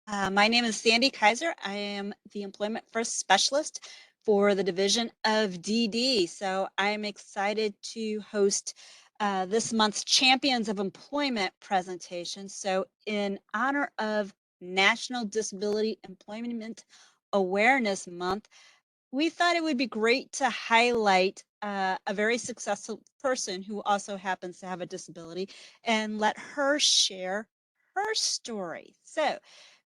My name is Sandy Kaiser. I am the Employment First Specialist for the Division of DD. So I'm excited to host this month's Champions of Employment presentation. So in honor of National Disability Employment Awareness Month, we thought it would be great to highlight a very successful person who also happens to have a disability and let her share her story. So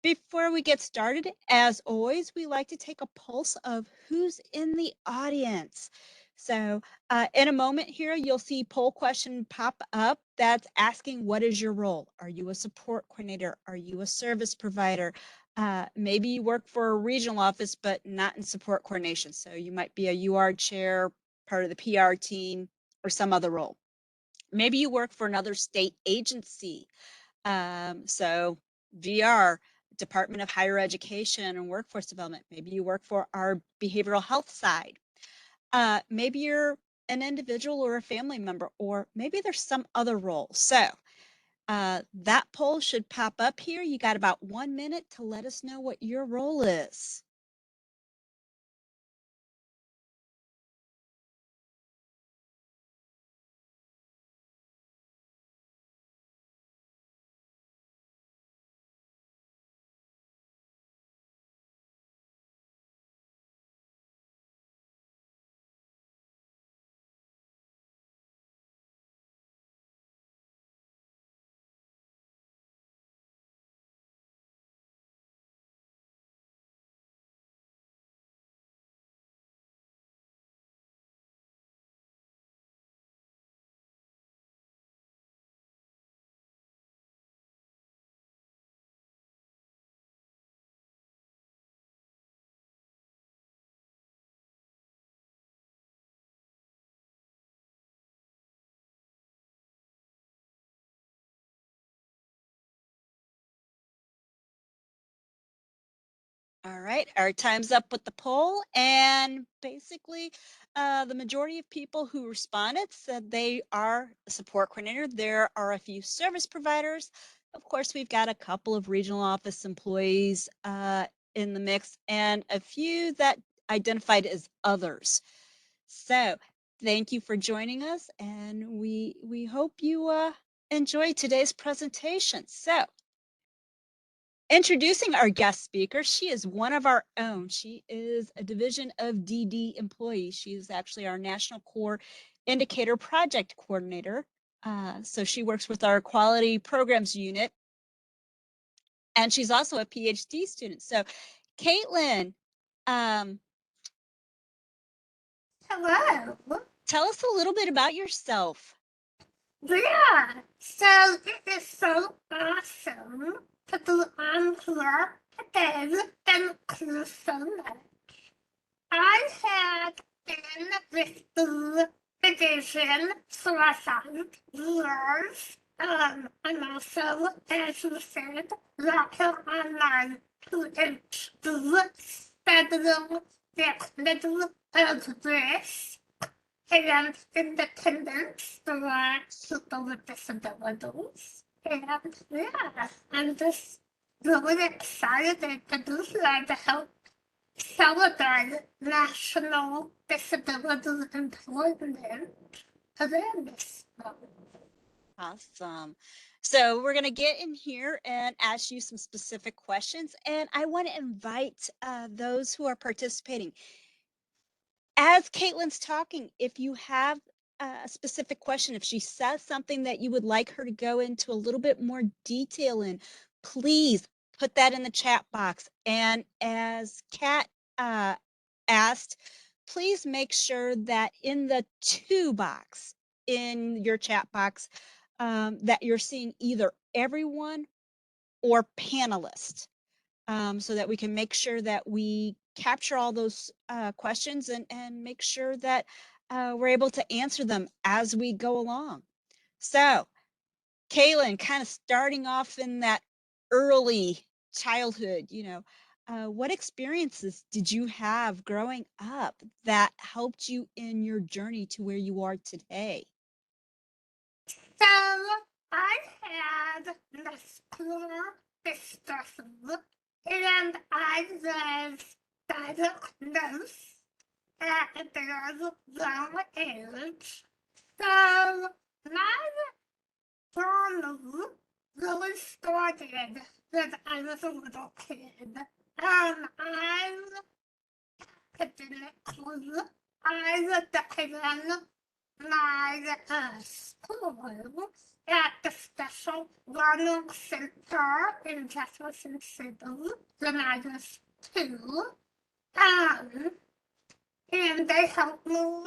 before we get started, as always, we like to take a pulse of who's in the audience. So in a moment here, you'll see poll question pop up that's asking, what is your role? Are you a support coordinator? Are you a service provider? Maybe you work for a regional office, but not in support coordination. So you might be a UR chair, part of the PR team, or some other role. Maybe you work for another state agency. So VR, Department of Higher Education and Workforce Development. Maybe you work for our behavioral health side. Maybe you're an individual or a family member, or maybe there's some other role. So that poll should pop up here. You got about 1 minute to let us know what your role is. All right, our time's up with the poll, and basically the majority of people who responded said they are a support coordinator. There are a few service providers. Of course, we've got a couple of regional office employees in the mix and a few that identified as others. So thank you for joining us, and we hope you enjoy today's presentation. So introducing our guest speaker, she is one of our own. She is a Division of DD employee. She is actually our National Core Indicator Project Coordinator. So she works with our Quality Programs Unit, and she's also a PhD student. So Caitlin, Hello. tell us a little bit about yourself. Yeah. So it is so awesome to be on here today. Thank you so much. I have been with the division for 5 years. I'm also, as you said, working on my PhD studying the middle of this and independence for people with disabilities. And yeah, I'm just really excited to be here to help celebrate National Disability Employment Awareness Month. Awesome. So we're going to get in here and ask you some specific questions, and I want to invite those who are participating. As Caitlin's talking, if you have a specific question, if she says something that you would like her to go into a little bit more detail in, please put that in the chat box. And as Kat asked, please make sure that in the to box in your chat box that you're seeing either everyone or panelist, so that we can make sure that we capture all those questions and make sure that we're able to answer them as we go along. So, Kaylin, kind of starting off in that early childhood, what experiences did you have growing up that helped you in your journey to where you are today? So I had muscular dystrophy and I was diagnosed at a very young age. So my journey really started when I was a little kid. I didn't clue. I was given my school at the Special Learning Center in Jefferson City when I was 2. Um, and they helped me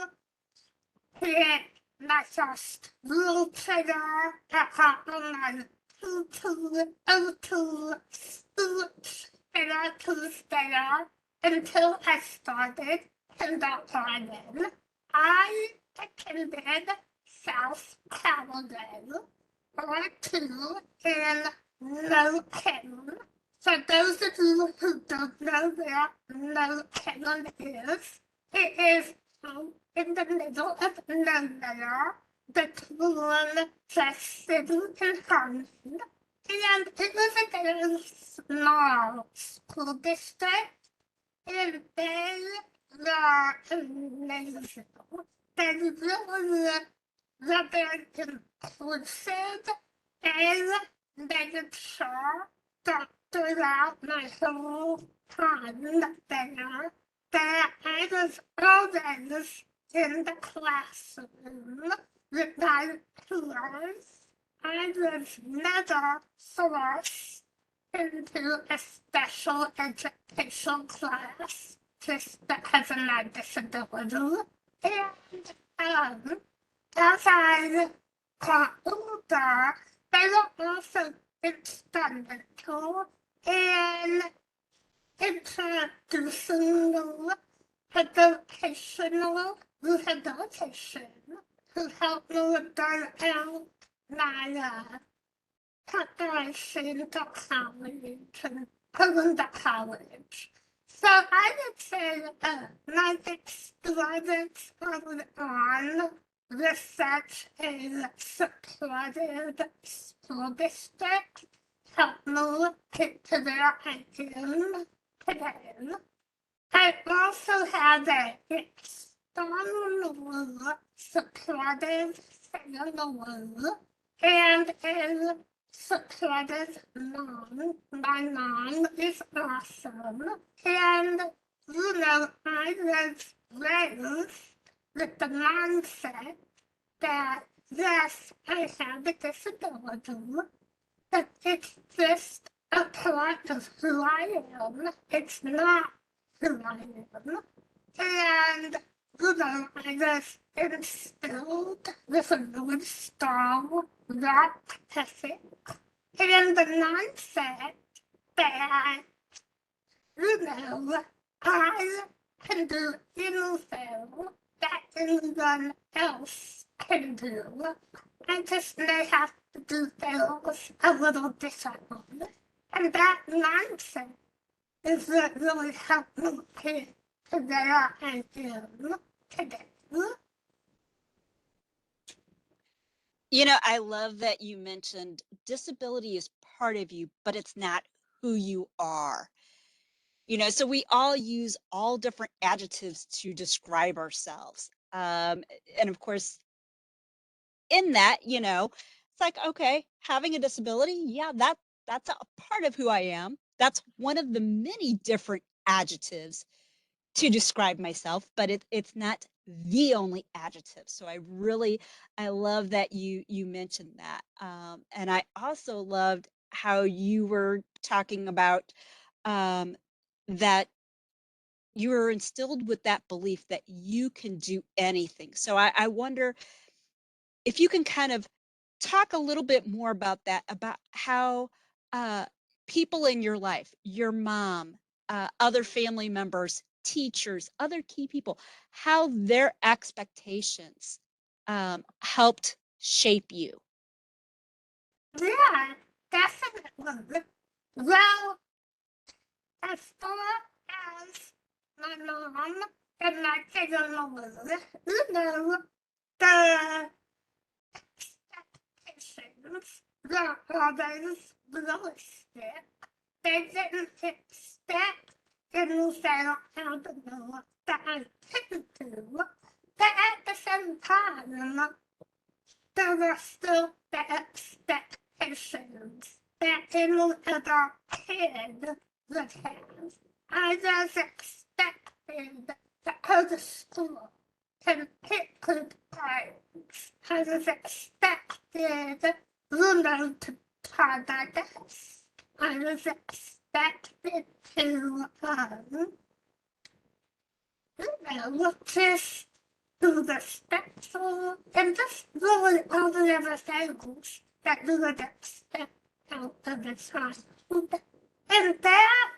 get my first wheelchair on my O2 speech and O2 there until I started kindergarten. I attended South Carolina or 2 in Logan. For those of you who don't know where Logan is, it is in the middle of nowhere between the city and Harmon. And it was a very small school district, and they were amazing. They really were very inclusive, and they made sure that throughout my whole time there, that I was always in the classroom with my peers. I was never forced into a special education class just because of my disability. And as I got older, they were also instrumental in introducing me to vocational rehabilitation, who helped me burn out my preparation to college and going to college. So I would say my experience early on with such a supported school district helped me get to where I am today. I also had an extremely supportive family and a supportive mom. My mom is awesome. And, I was raised with the mindset that, yes, I have a disability, but it's just a part of who I am. It's not who I am. And, I was instilled with a really strong rock ethic and the mindset that, I can do anything that anyone else can do. I just may have to do things a little differently. And that mindset is what really helped me get to where I am today. I love that you mentioned disability is part of you, but it's not who you are. So we all use all different adjectives to describe ourselves. And of course, in that, it's like, okay, having a disability, yeah, that's a part of who I am. That's one of the many different adjectives to describe myself, but it's not the only adjective. So I love that you mentioned that. And I also loved how you were talking about that you were instilled with that belief that you can do anything. So I wonder if you can kind of talk a little bit more about that, about how uh, people in your life, your mom, other family members, teachers, other key people, how their expectations helped shape you. Yeah, definitely. Well, as far as my mom and my family, the expectations were always realistic. they didn't expect the new sale avenue that I came to. But at the same time, there were still the expectations that any other kid would have. I was expected to go to school and pick good grades. I was expected, to tie my desk. I was expected to, just do the special and just really all the other things that you would expect out of a child. And that,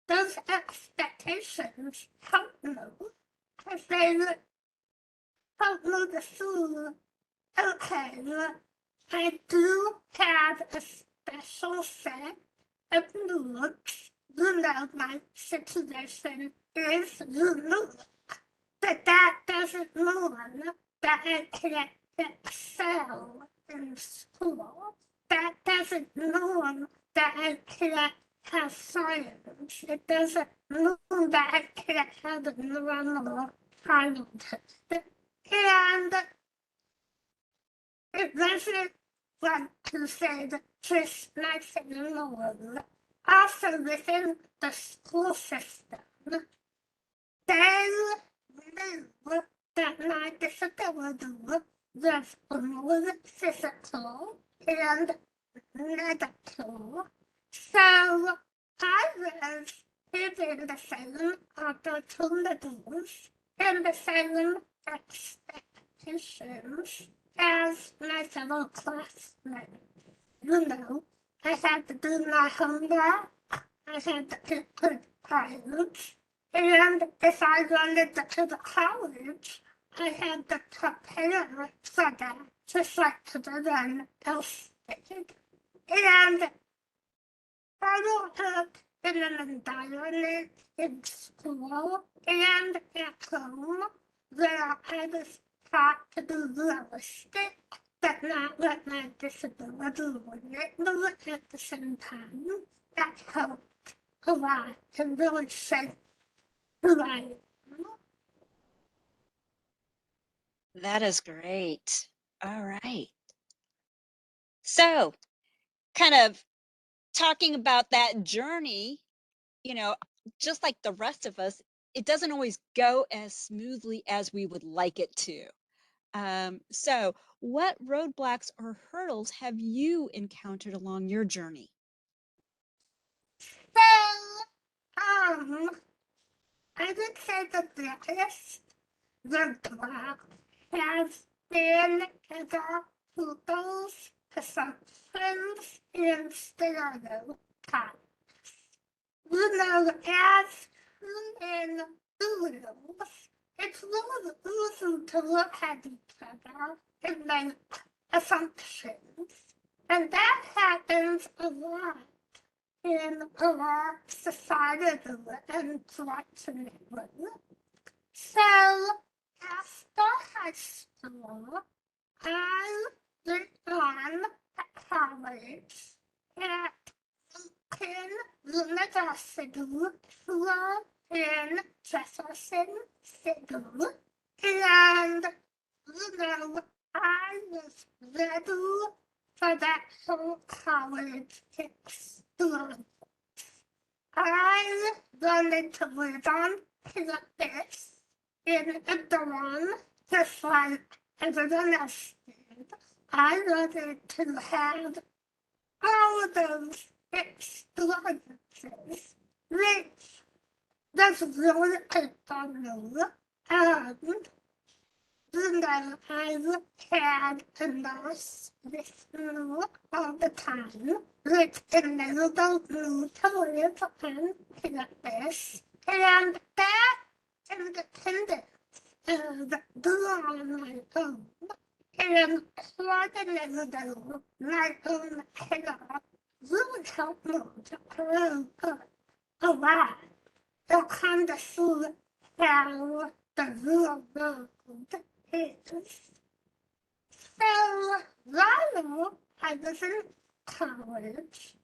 those expectations help me, because they help me to see, okay, I do have a special set of needs. My situation is unique. But that doesn't mean that I can't excel in school. That doesn't mean that I can't have science. It doesn't mean that I can't have a normal childhood. And it doesn't want to say just nice and normal. Also within the school system, they knew that my disability was only physical and medical. So I was given the same opportunities and the same expectations as my fellow classmates. I had to do my homework, I had to get good grades, and if I wanted to go to college, I had to prepare for that, just like everyone else did. And I grew up in an environment in school and at home where I was taught to be realistic, but not let my disability limit me at the same time. That helped a lot to really shape who I am. That is great. All right. So, kind of talking about that journey, you know, just like the rest of us, it doesn't always go as smoothly as we would like it to. So, what roadblocks or hurdles have you encountered along your journey? So, I would say the biggest roadblock has been the people's assumptions and stereotypes. As human beings, it's really easy to look at each other and make assumptions. And that happens a lot in our society, unfortunately. So, after high school, I went on to college at Lincoln University here in Jefferson City. And, I was ready for that whole college experience. I wanted to live on campus in a dorm, just like everyone else did. I wanted to have all of those experiences, which was really good for me. And I've had a nurse with me all the time, which enabled me to live on campus. And that independence of being on my own and coordinating my own care really helped me to grow up a lot. To kind of see how the real world is. So while I was in college,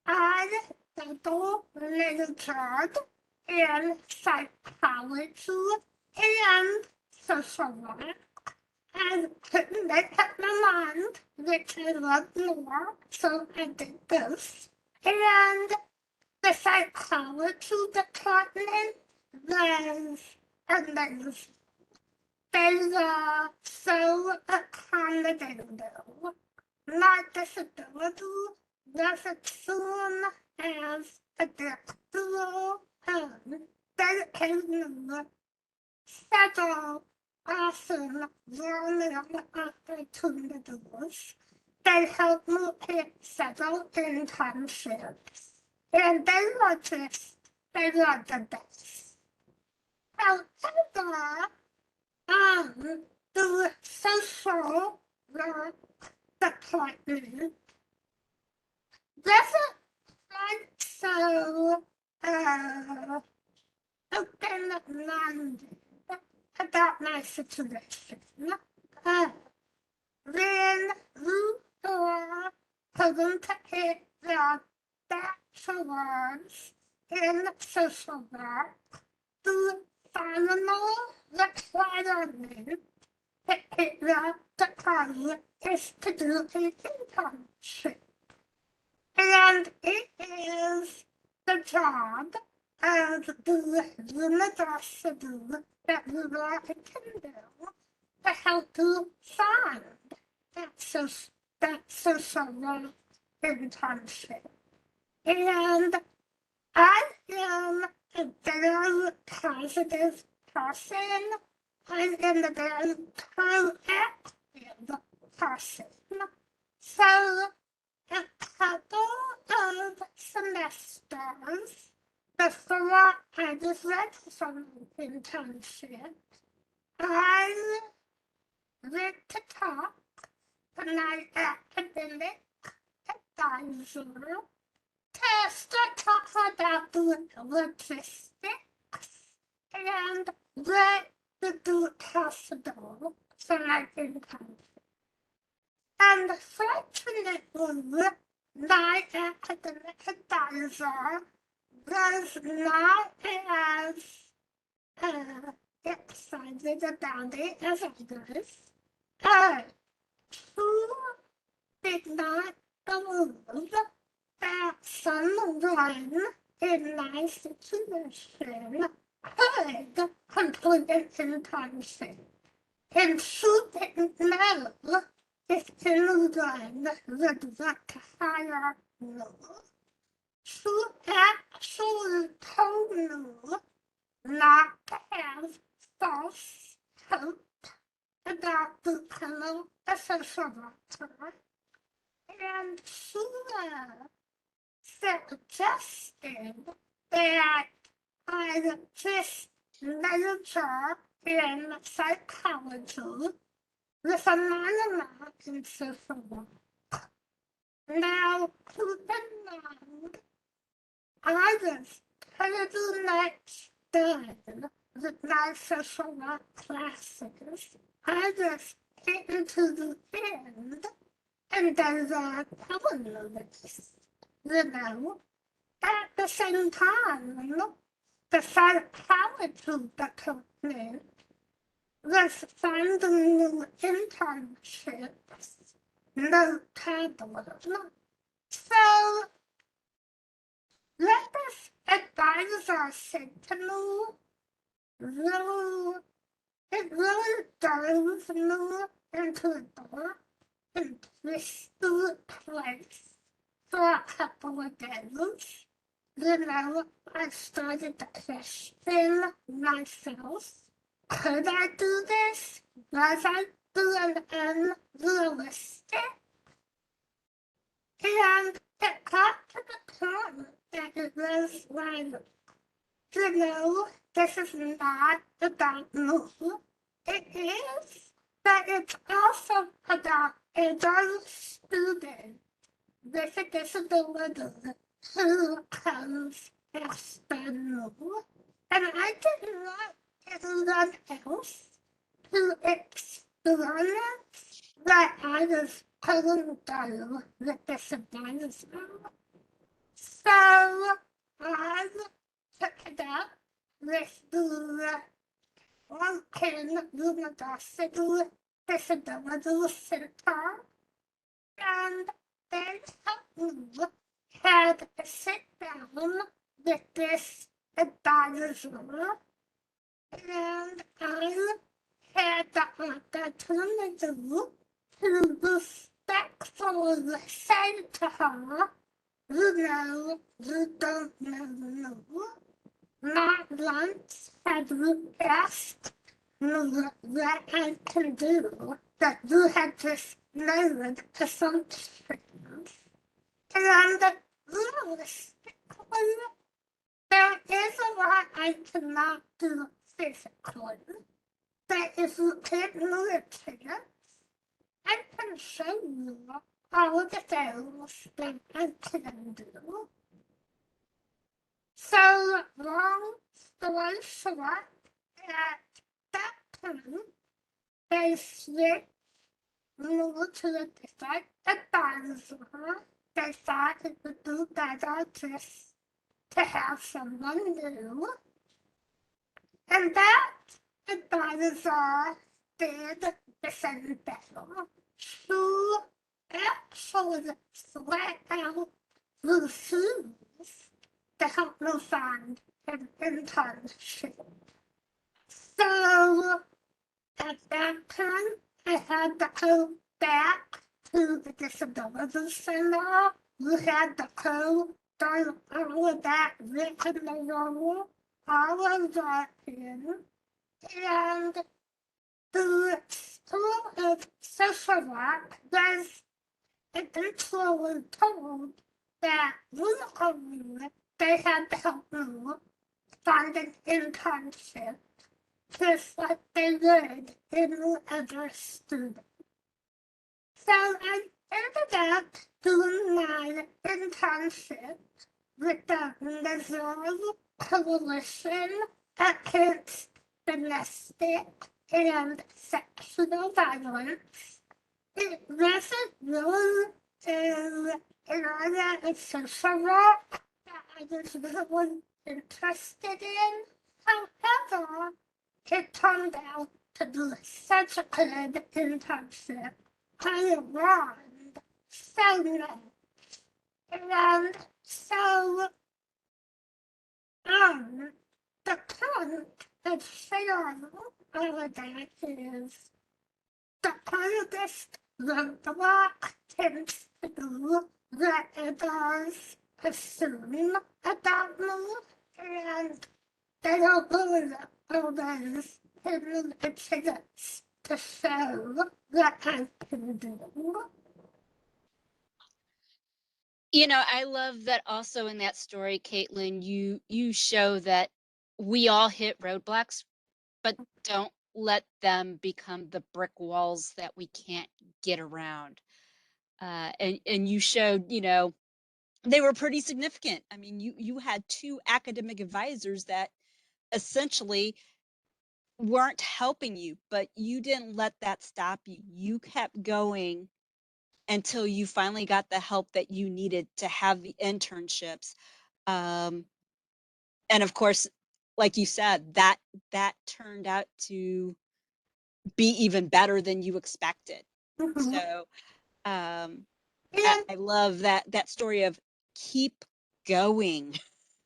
I double majored in psychology and social work, and couldn't make up my mind which I loved more, so I did this. And the psychology department was amazing. They were so accommodating. My disability wasn't seen as a adaptable, and they gave me several awesome learning opportunities. They helped me pick several internships, and they were the best. However, the social work department doesn't quite so open-minded about my situation. When you are going to get the bachelor's in social work, the final requirement to get the degree is to do an internship. And it is the job of the university that you are attending to help you find that social work internship. And I am a very positive person. I am a very proactive person. So a couple of semesters before I was ready for an internship, I went to talk to my academic advisor to start talking about the logistics and what would be possible for my internship. And fortunately, my academic advisor was not as excited about it as I was. Who did not believe that someone in my situation could complete an internship? And she didn't know if anyone would want to hire me. She actually told me not to have false hope about becoming a social worker. And she suggested that I just major in psychology with a minor in social work. Now, keep in mind, I was pretty much done with my social work classes. I was getting to the end, and they were telling me this. At the same time, the psychology department was finding new internships, no problem. So, let this advisor said to me, it really drove me into a dark and twisted place for a couple of days. I started to question myself. Could I do this? Was I being unrealistic? And it got to the point that it was like, this is not about me. It is, but it's also about a young student with a disability who comes after me. And I did not anyone else who experienced that I was going through with this advisor. So I took it up with the Lincoln University Disability Center, and they helped me had a sit down with this advisor, and I had the opportunity to respectfully say to her, you don't know. Not once have you asked me what I can do, that you have just made assumptions. And realistically, there is a lot I cannot do physically. But if you give me a chance, I can show you all the things that I can do. So, long story short, at that point, they switched me to a different advisor. They thought it would be better just to have someone new. And that advisor did the same thing. She actually sweat out the shoes to help me find an internship. So at that time, I had to go back to the disability center. We had to go through all of that rigmarole all over again. And the School of Social Work was eventually told that legally they had to help me find an internship, just like they would any other student. So I ended up doing my internship with the Missouri Coalition Against Domestic and Sexual Violence. It wasn't really an area of social work that I was really interested in. However, it turned out to be such a good internship. I learned so much. And so, the point of sharing all of that is the hardest roadblock tends to be that others assume about me, and they don't really always give me a chance to show what I can do. You know, I love that also in that story, Caitlin, you show that we all hit roadblocks, but don't let them become the brick walls that we can't get around. And you showed, you know, they were pretty significant. I mean, you had two academic advisors that essentially weren't helping you, but you didn't let that stop you. You kept going until you finally got the help that you needed to have the internships. Um, and of course, like you said, that turned out to be even better than you expected. Mhm. So um, And I love that story of keep going.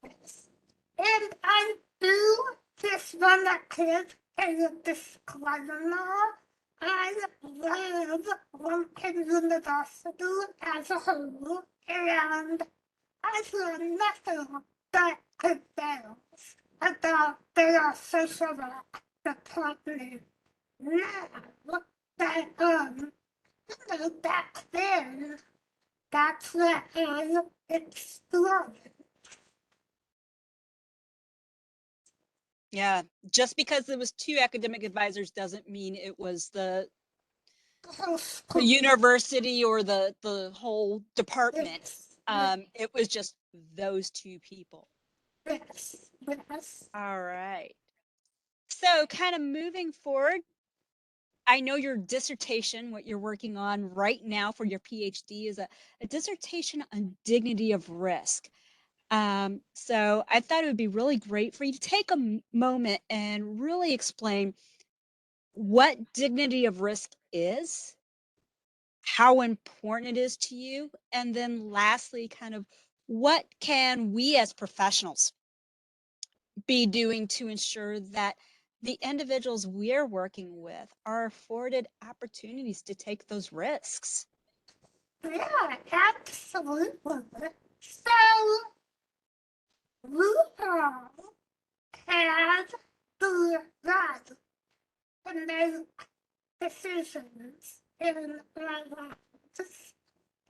And I do just want to give a disclaimer. I love Lincoln University as a whole, and I feel nothing but good things about their social work department now. But, back then, that's what I explored. Yeah, just because it was two academic advisors doesn't mean it was the university or the whole department. It was just those two people. Yes. Yes. All right. So kind of moving forward, I know your dissertation, what you're working on right now for your PhD is a dissertation on dignity of risk. So I thought it would be really great for you to take a moment and really explain what dignity of risk is, how important it is to you, and then lastly, kind of what can we as professionals be doing to ensure that the individuals we're working with are afforded opportunities to take those risks. Yeah, absolutely. So, we all have the right to make decisions in our lives.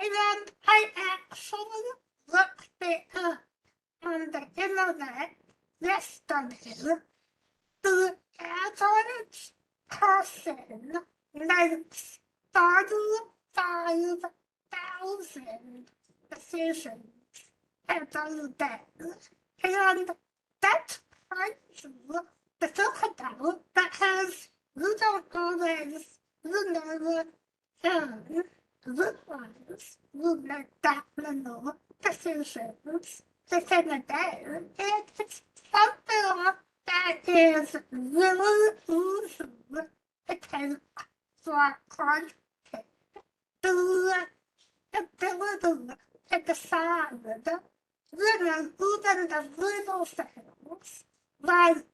And I actually looked it up on the internet yesterday. The average person makes 35,000 decisions every day. And that's crazy to think about because you don't always, never realize you make that many decisions within a day. And it's something that is really easy to take for granted. The ability to decide, even the little things, like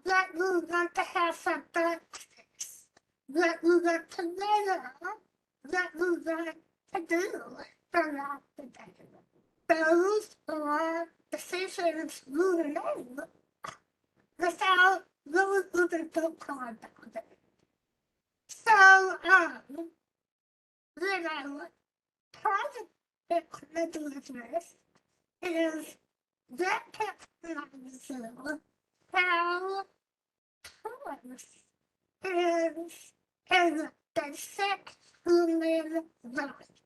that you want to have for breakfast, that you want to wear, that you want to do throughout the day. Those are decisions you make without really even thinking about it. So, part of individuals is recognizing how choice is a basic human right.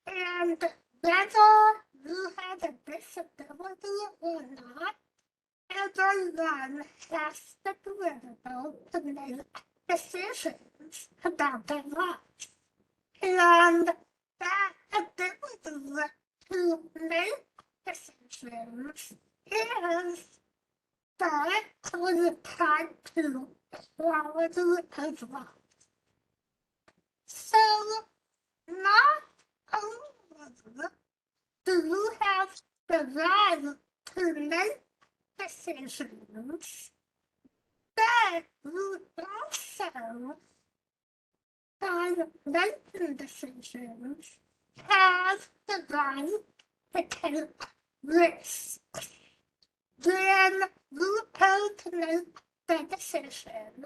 And whether you have a disability or not, everyone has the ability to make decisions about their lives. And that ability to make decisions is directly tied to quality of life. So, not only do you have the right to make decisions, but you also, by making decisions, have the right to take risks. When you have to make the decision,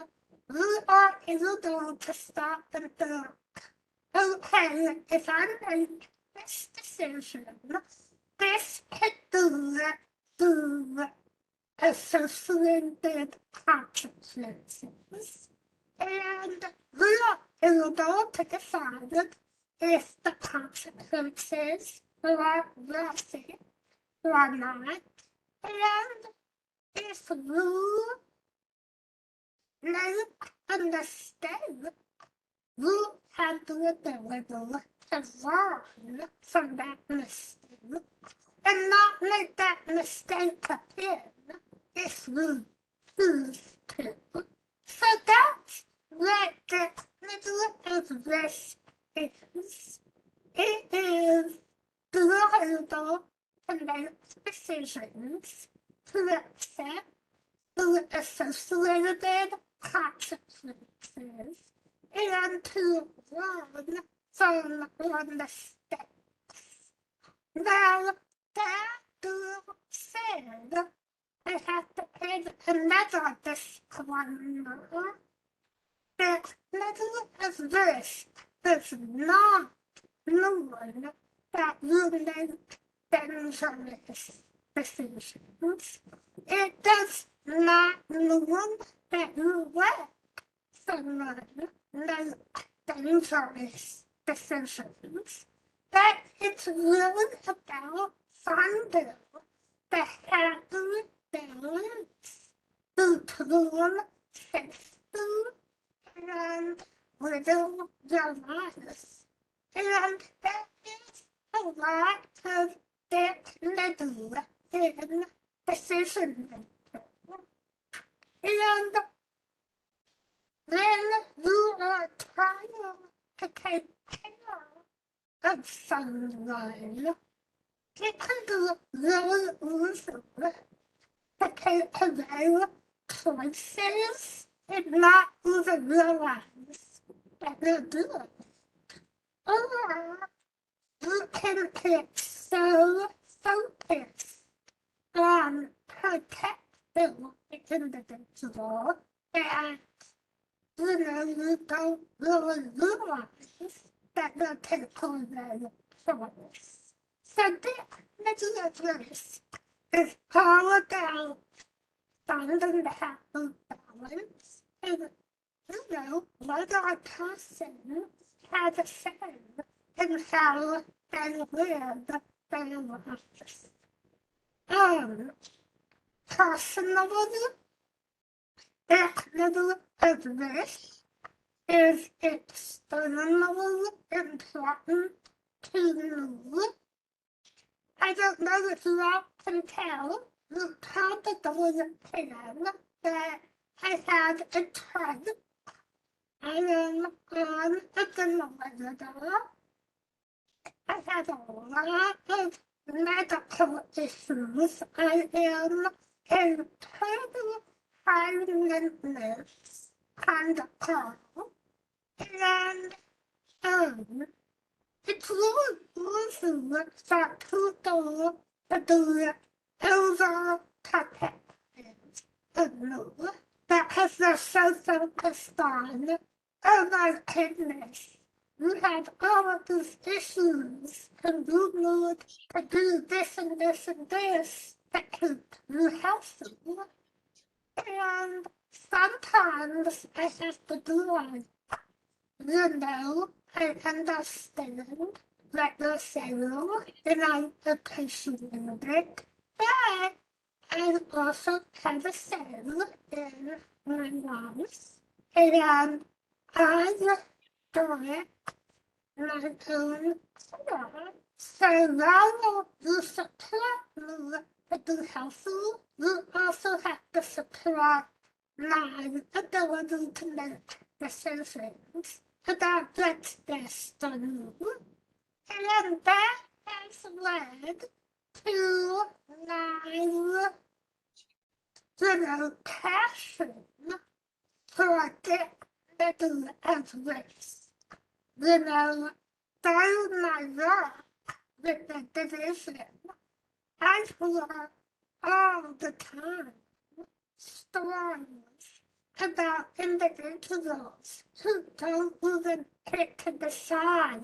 you are able to stop and think, okay, if I make this decision, this could lead to associated consequences. And we are able to decide if the consequences are worth it or not. And if you make a mistake, you have the ability to learn from that mistake and not make that mistake again if you choose to. So that's what the middle of this is. It is able to make decisions to accept the associated consequences and to learn from your mistakes. Now, that being said, I have to add another disclaimer. The middle of this does not mean that you make dangerous decisions. It does not mean that you let someone make dangerous decisions. But it's really about finding the happy balance between safety and living your lives. And that is a lot of dignity in decision making. And when you are trying to take care of someone, it can be really easy to take away choices and not even realize that you're doing it. Or you can get so focused on protecting the individual that you don't really realize that you're taking their choice. So this legislation is all about finding the happy balance and, whether a person has a say in how they live their lives. Personally, equitable address is extremely important to me. I don't know if you all can tell, you probably can, that I have a ton. I am on a generator. I have a lot of medical issues. I am in total high maintenance kind of girl. And it's really easy for people to be overprotective of me because they're so focused on, oh my goodness, you have all of these issues and you need to do this and this and this to keep you healthy. And sometimes I have to do like, I understand what you're saying, and I appreciate it, but I also have a say in my life, and I direct my own care. So while you support me to be healthy, you also have to support my ability to make decisions about what's best for you. And that has led to my, passion for dignity of race. Through my work with the division, I hear all the time stories about individuals who don't even get to decide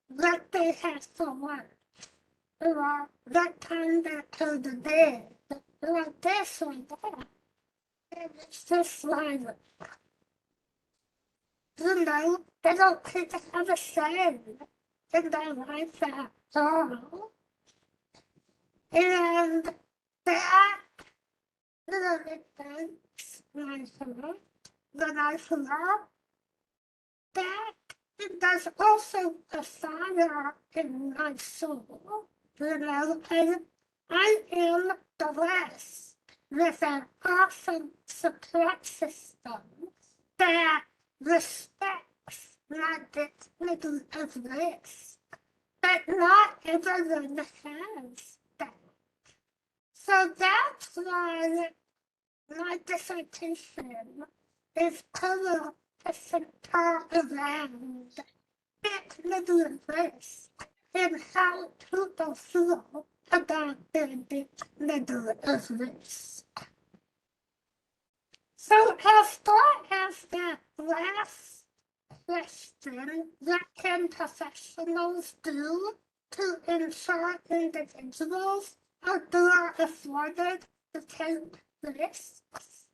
what they have for lunch, or what time they go to bed, or this or that. And it's just like, they don't get to have a say in their life at all. And that it makes my heart when I hear that there's also a fire in my soul. And I am blessed with an awesome support system that respects my dignity of race. But not everyone has that. So that's why my dissertation is color to center around dignity of race and how people feel about their dignity of race. So as far as that last question, what can professionals do to ensure individuals are better afforded to take risks?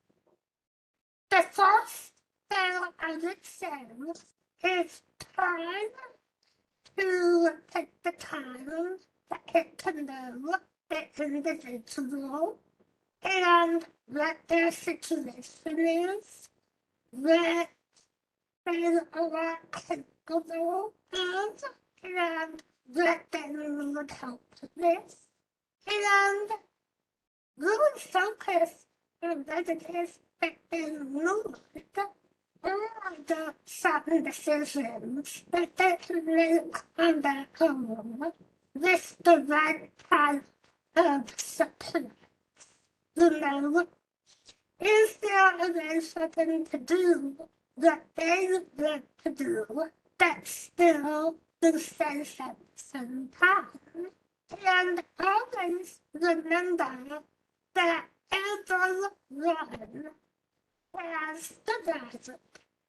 The first thing I would say is time to take the time to get to know the individual and what their situation is, what they are capable of, and that they need help with, and really focus on what it is that they need, or the certain decisions that they can make on their own with the right kind of support. You know, is there a way for them to do what they want to do that still do sense at the same time? And always remember that everyone has the right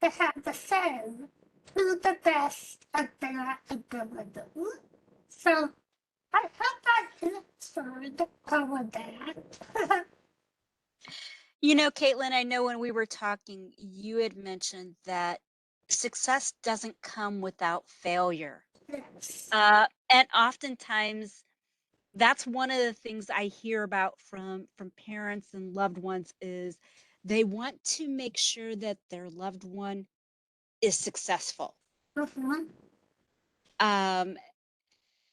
to have the same to the best of their ability. So I hope I answered all of that. You know, Caitlin, I know when we were talking, you had mentioned that success doesn't come without failure. Yes. And oftentimes that's one of the things I hear about from parents and loved ones is they want to make sure that their loved one is successful. Mhm. Um,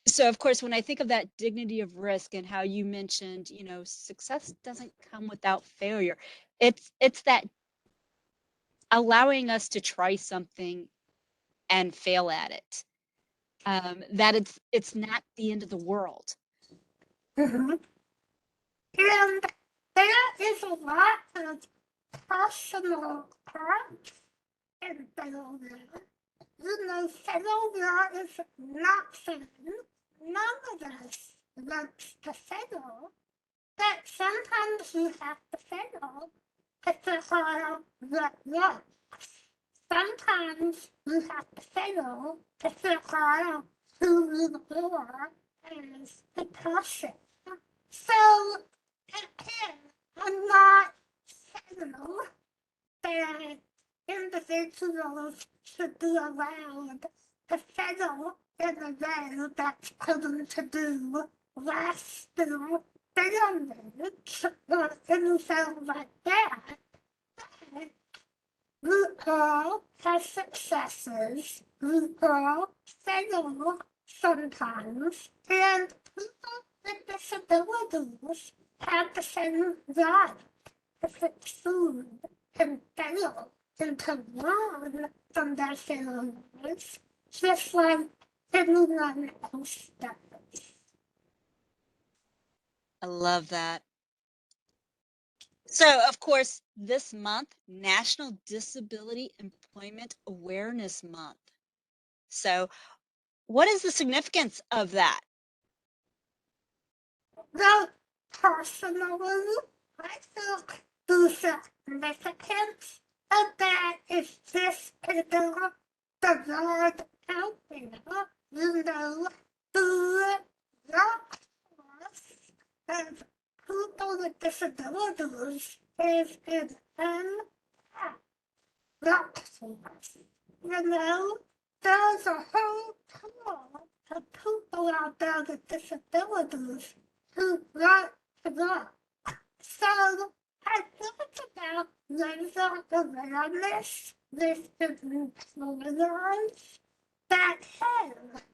so of course, when I think of that dignity of risk and how you mentioned, you know, success doesn't come without failure. It's that allowing us to try something and fail at it. That it's not the end of the world. Mhm. And there is a lot of personal growth in failure. You know, failure is not fun. None of us wants to fail, but sometimes you have to fail to figure out what works. Sometimes you have to fail to figure out who you are as a person. So, again, I'm not saying that individuals should be allowed to fail in a way that's going to do lasting damage or anything like that. We all have successes, we all fail sometimes, and people with disabilities have the same right to succeed and fail and to learn from their failures, just like anyone else does. I love that. So, of course, this month, National Disability Employment Awareness Month. So, what is the significance of that? Well, personally, I think the significance of that is this getting the word out there, you know, the workforce of people with disabilities is an workforce. You know, there's a whole pool of people out there with disabilities who want to work. So I think it's about raising awareness with the employers that hey,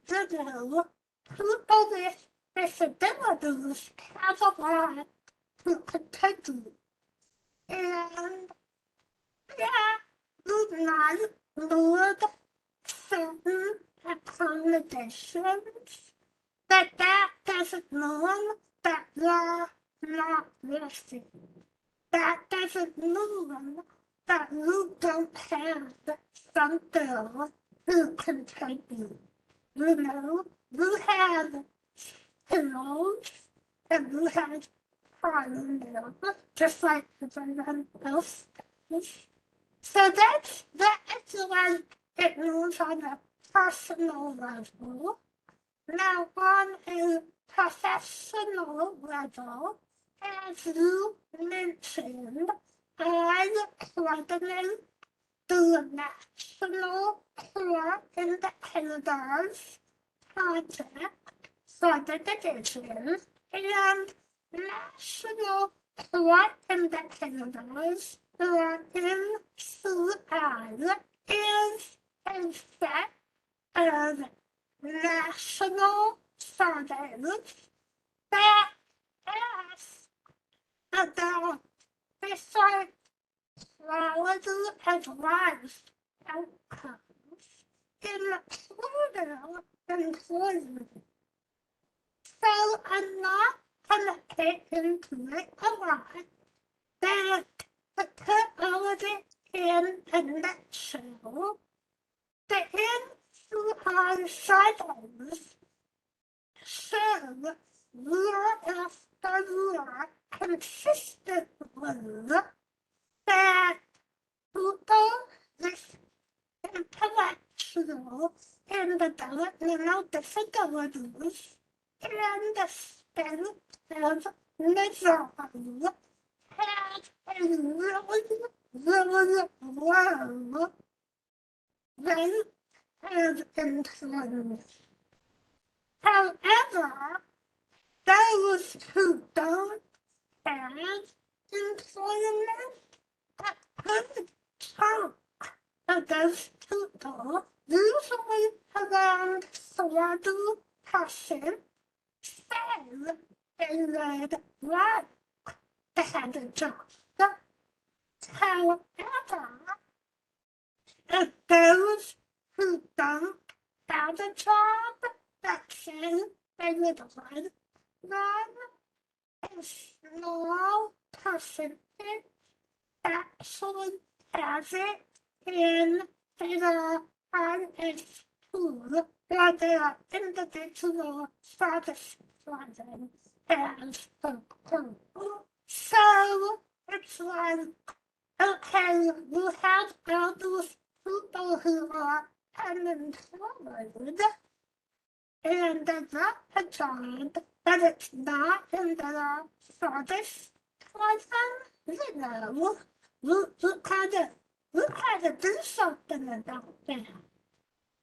you know, people with disabilities have a lot to contribute. And yeah, we might need certain accommodations, but that doesn't mean that you're not worthy. That doesn't mean that you don't have something to contribute. You know, you have skills and you have problems, just like everyone else does. So that's what it means on a personal level. Now, on a professional level, as you mentioned, I coordinate the National Core Indicators Project for the division, and National Core Indicators for NCI is a set of national surveys that ask about different quality of life outcomes, including employment. So I'm not gonna get into it a lot, but to put all of it in a nutshell, the NCI cycles show year after year consistently that people with intellectual and developmental disabilities and the state of Missouri have a really, really low rate of employment. However, those who don't have employment, a good chunk of those people, usually around 40%, say they would like to have a job. However, if those who don't have a job, let's say they would like one, a small percentage actually has it in their high school or their individual satisfaction as a group. So it's like, okay, you have all these people who are unemployed and they got a job, but it's not in their service you know, you kind of do something about that.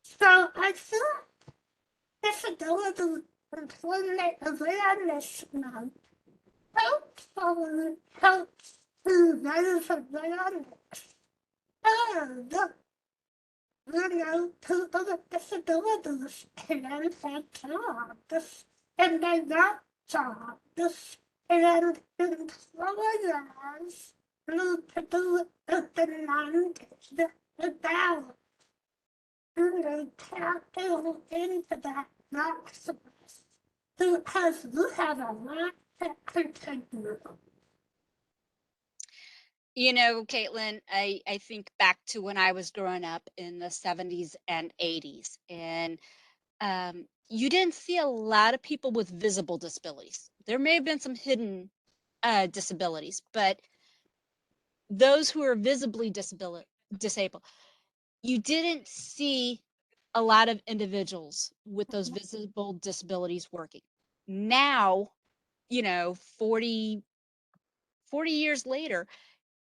So I thought disability employment awareness month hopefully helps to raise awareness and people with disabilities can have jobs and they got jobs and employers need to do open-minded about tapping into that workforce because we have a lot to contribute. You know, Caitlin, I think back to when I was growing up in the 70s and 80s, and you didn't see a lot of people with visible disabilities. There may have been some hidden disabilities, but those who are visibly disabled, you didn't see a lot of individuals with those visible disabilities working. Now, you know, 40 years later,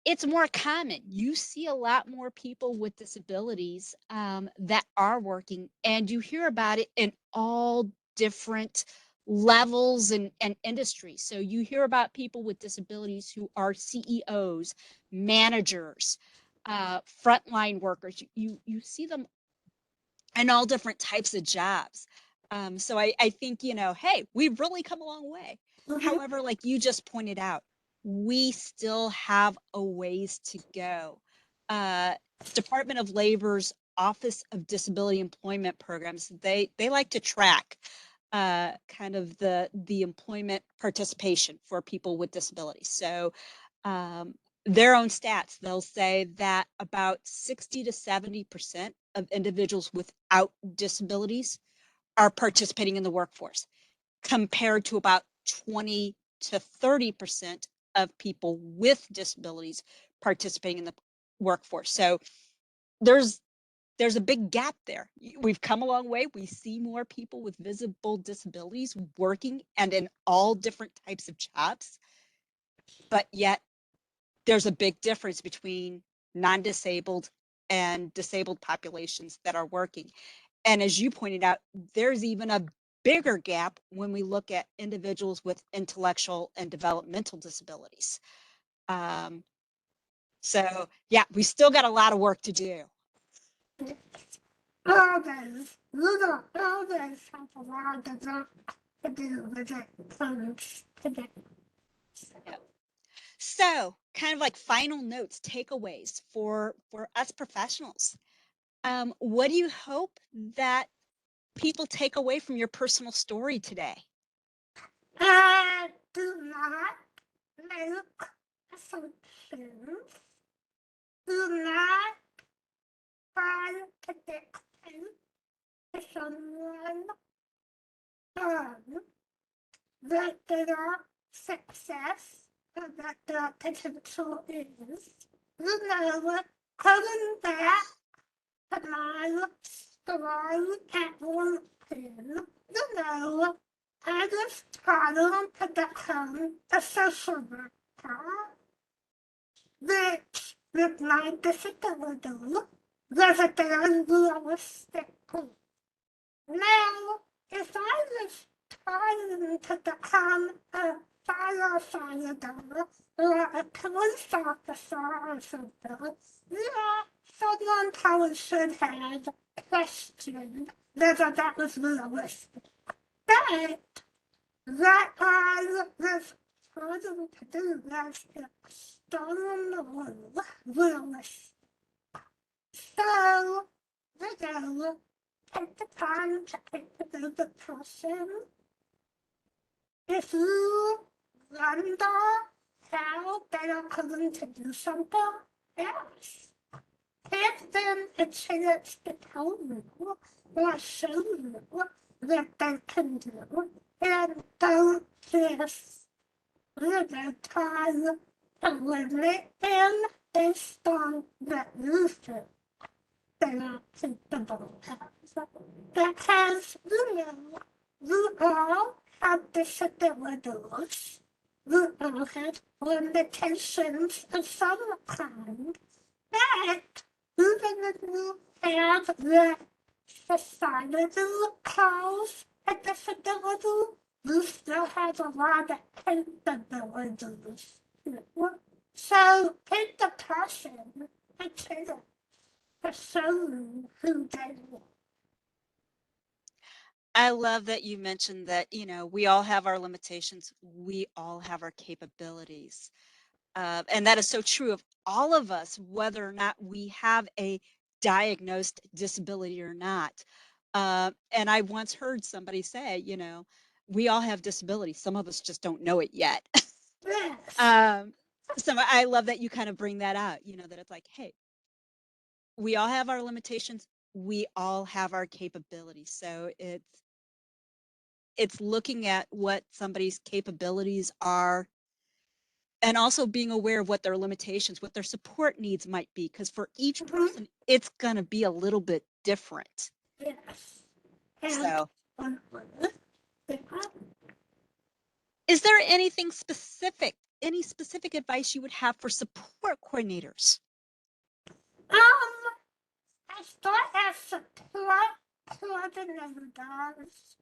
it's more common. You see a lot more people with disabilities that are working, and you hear about it in all different levels and industries. So you hear about people with disabilities who are CEOs, managers, frontline workers. You see them in all different types of jobs. So I think, you know, hey, we've really come a long way. However, like you just pointed out, we still have a ways to go. Uh, Department of Labor's Office of Disability Employment Programs, they like to track kind of the employment participation for people with disabilities. So their own stats, they'll say that about 60 to 70% of individuals without disabilities are participating in the workforce, compared to about 20 to 30% of people with disabilities participating in the workforce. So there's a big gap there. We've come a long way. We see more people with visible disabilities working and in all different types of jobs, but yet there's a big difference between non-disabled and disabled populations that are working. And as you pointed out, there's even a bigger gap when we look at individuals with intellectual and developmental disabilities. So yeah, we still got a lot of work to do. Always, little always have a lot of work to do with it comes today. So, kind of like final notes, takeaways for us professionals. What do you hope that people take away from your personal story today? Do not make assumptions. Do not try to dictate to someone that their success or that their potential is. You know, coming back to my story at LinkedIn, you know, I was trying to become a social worker, which with my disability was a very realistic goal. Now, if I was trying to become a firefighter or a police officer or something, yeah, someone probably should have questioned whether that was realistic. But that I was trying to do was externally realistic. So, you take the time to think about the person. If you wonder how they are going to do something, yes. Give them a chance to tell you or show you what they can do. And don't just try to limit them based on what you think they are capable of. Because, we all have disabilities. We all have limitations of some kind. But even if you have the society calls a disability, you still have a lot of capabilities. So take the person and take it to show you who they are. I love that you mentioned that, we all have our limitations, we all have our capabilities. And that is so true of all of us, whether or not we have a diagnosed disability or not. And I once heard somebody say, we all have disabilities. Some of us just don't know it yet. Yes. um, so I love that you kind of bring that out, that it's like, hey, we all have our limitations. We all have our capabilities. So it's looking at what somebody's capabilities are and also being aware of what their limitations, what their support needs might be, because for each person, it's going to be a little bit different. Yes. And So, yeah. is there anything specific, any specific advice you would have for support coordinators? As far as support coordinators,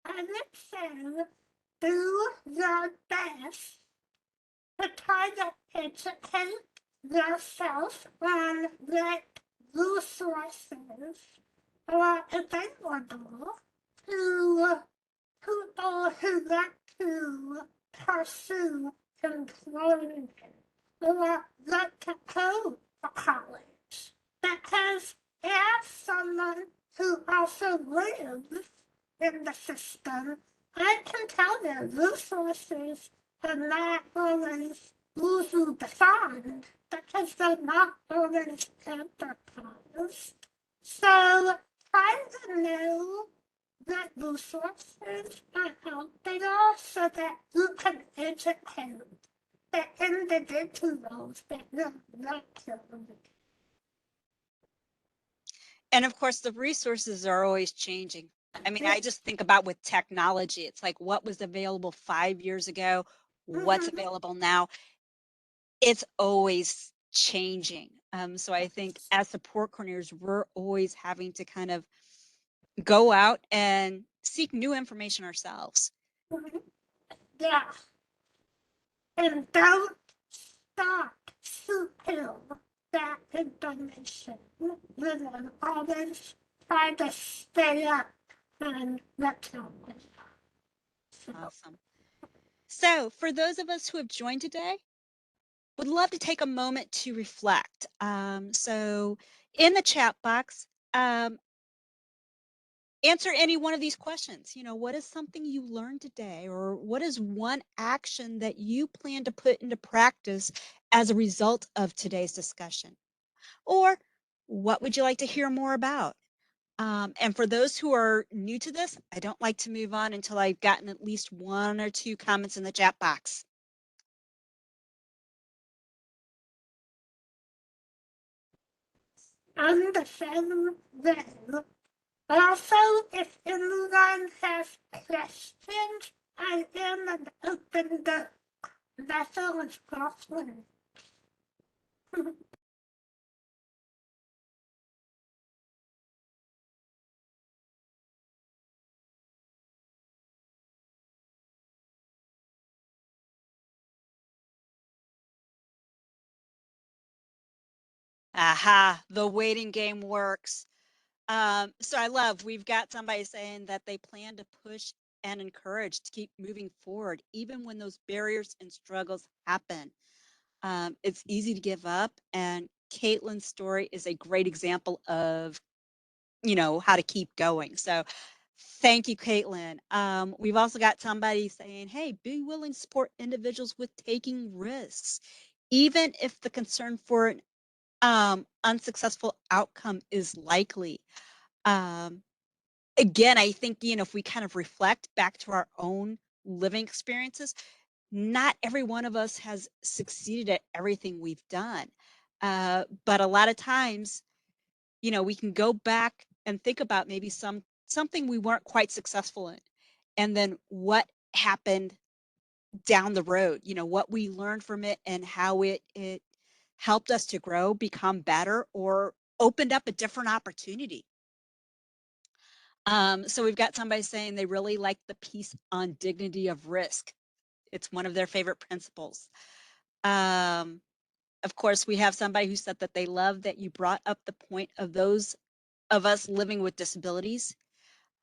I would say do your best to try to educate yourself on what resources are available to people who want to pursue employment or want to go to college. Because as someone who also lives in the system, I can tell you resources are not always easy to find because they're not always advertised. So try to know what resources are out there so that you can educate the individuals that you're working with. And of course, the resources are always changing. I mean, I just think about with technology, it's like what was available 5 years ago, what's available now. It's always changing. So I think as support coordinators, we're always having to kind of go out and seek new information ourselves. Yeah, and don't stop shooting. that information, then always try to stay up and return. Awesome. So for those of us who have joined today, would love to take a moment to reflect. So in the chat box, answer any one of these questions. You know, what is something you learned today, or what is one action that you plan to put into practice as a result of today's discussion? Or what would you like to hear more about? And for those who are new to this, I don't like to move on until I've gotten at least one or two comments in the chat box. On the same vein, also, if anyone has questions, I am an open book. Vessel is crosswind. Aha, the waiting game works. So I love, we've got somebody saying that they plan to push and encourage to keep moving forward, even when those barriers and struggles happen. It's easy to give up, and Caitlin's story is a great example of, you know, how to keep going. So thank you, Caitlin. We've also got somebody saying, hey, be willing to support individuals with taking risks, even if the concern for an unsuccessful outcome is likely. Again, I think, you know, if we kind of reflect back to our own living experiences, not every one of us has succeeded at everything we've done. But a lot of times, you know, we can go back and think about maybe something we weren't quite successful in, and then what happened down the road, you know, what we learned from it and how it helped us to grow, become better, or opened up a different opportunity. So we've got somebody saying they really like the piece on dignity of risk. It's one of their favorite principles. Of course, we have somebody who said that they love that you brought up the point of those of us living with disabilities,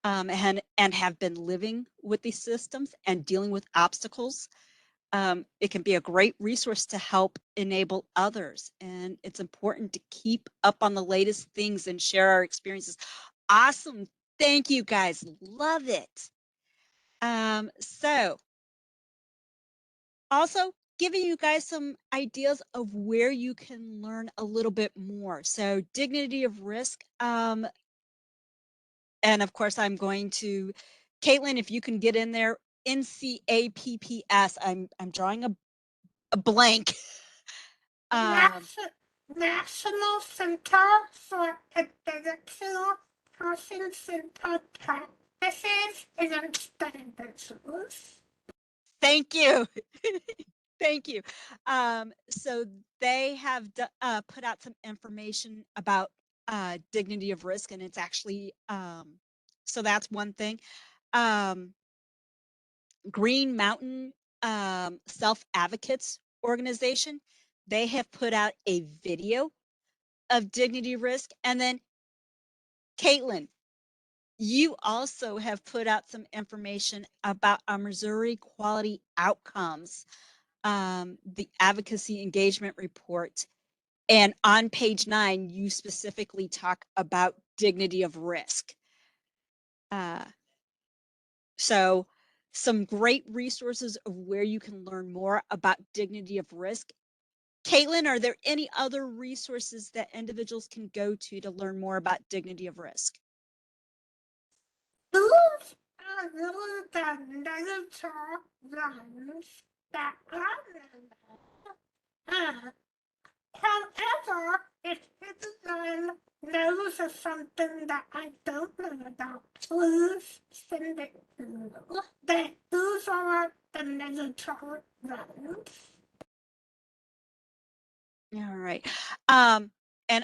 and have been living with these systems and dealing with obstacles. It can be a great resource to help enable others, and it's important to keep up on the latest things and share our experiences. Awesome. Thank you, guys. Love it. So also giving you guys some ideas of where you can learn a little bit more. So dignity of risk. And of course, I'm going to, Caitlin, if you can get in there, NCAPPS. I'm drawing a blank. National Center for Intellectual Person-Centered Practices and Standards. Thank you. Thank you. So they have put out some information about dignity of risk, and it's actually, so that's one thing. Green Mountain Self Advocates Organization, they have put out a video of dignity risk. And then Caitlin, you also have put out some information about our Missouri Quality Outcomes, the Advocacy Engagement Report. And on page 9, you specifically talk about dignity of risk. So some great resources of where you can learn more about dignity of risk. Caitlin, are there any other resources that individuals can go to learn more about dignity of risk? Those are really the negative ones that I know. However, if anyone knows of something that I don't know about, please send it to me. Those are the negative ones. All right. And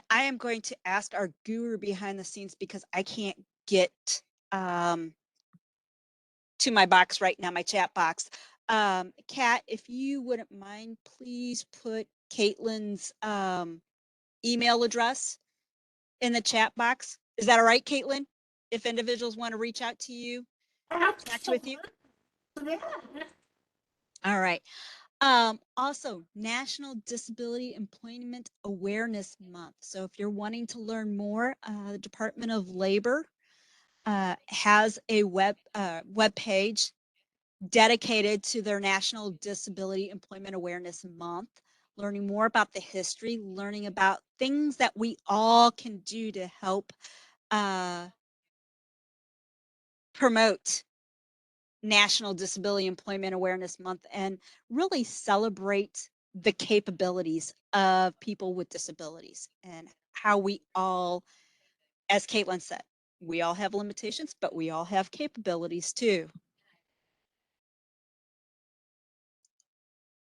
I am going to ask our guru behind the scenes, because I can't get to my box right now, my chat box. Kat, if you wouldn't mind, please put Caitlin's email address in the chat box. Is that all right, Caitlin? If individuals want to reach out to you, connect with you? Yeah. All right. Also, National Disability Employment Awareness Month. So if you're wanting to learn more, the Department of Labor has a web page dedicated to their National Disability Employment Awareness Month, learning more about the history, learning about things that we all can do to help promote National Disability Employment Awareness Month and really celebrate the capabilities of people with disabilities and how we all, as Caitlin said, we all have limitations, but we all have capabilities too.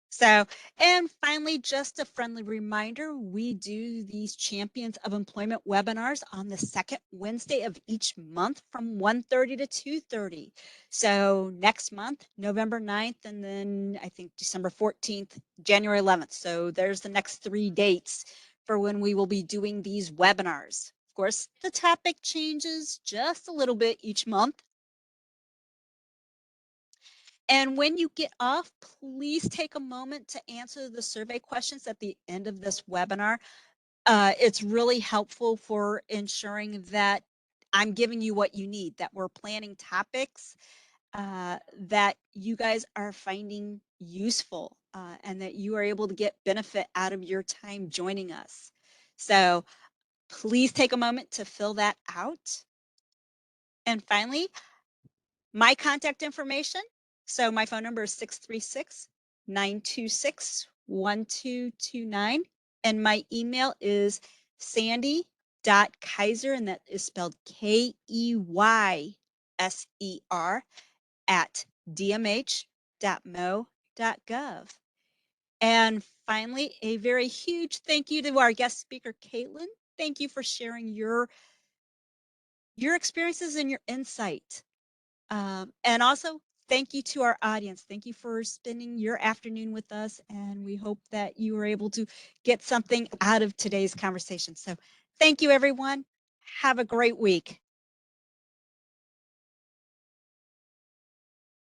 So, and finally, just a friendly reminder, we do these Champions of Employment webinars on the second Wednesday of each month from 1:30 to 2:30. So next month, November 9th, and then I think December 14th, January 11th. So there's the next 3 dates for when we will be doing these webinars. Of course, the topic changes just a little bit each month. And when you get off, please take a moment to answer the survey questions at the end of this webinar. It's really helpful for ensuring that I'm giving you what you need, that we're planning topics that you guys are finding useful and that you are able to get benefit out of your time joining us. So please take a moment to fill that out. And finally, my contact information. So my phone number is 636-926-1229. And my email is sandy.keyser, and that is spelled Keyser at dmh.mo.gov. And finally, a very huge thank you to our guest speaker, Caitlin. Thank you for sharing your experiences and your insight. And also, thank you to our audience. Thank you for spending your afternoon with us. And we hope that you were able to get something out of today's conversation. So thank you, everyone. Have a great week.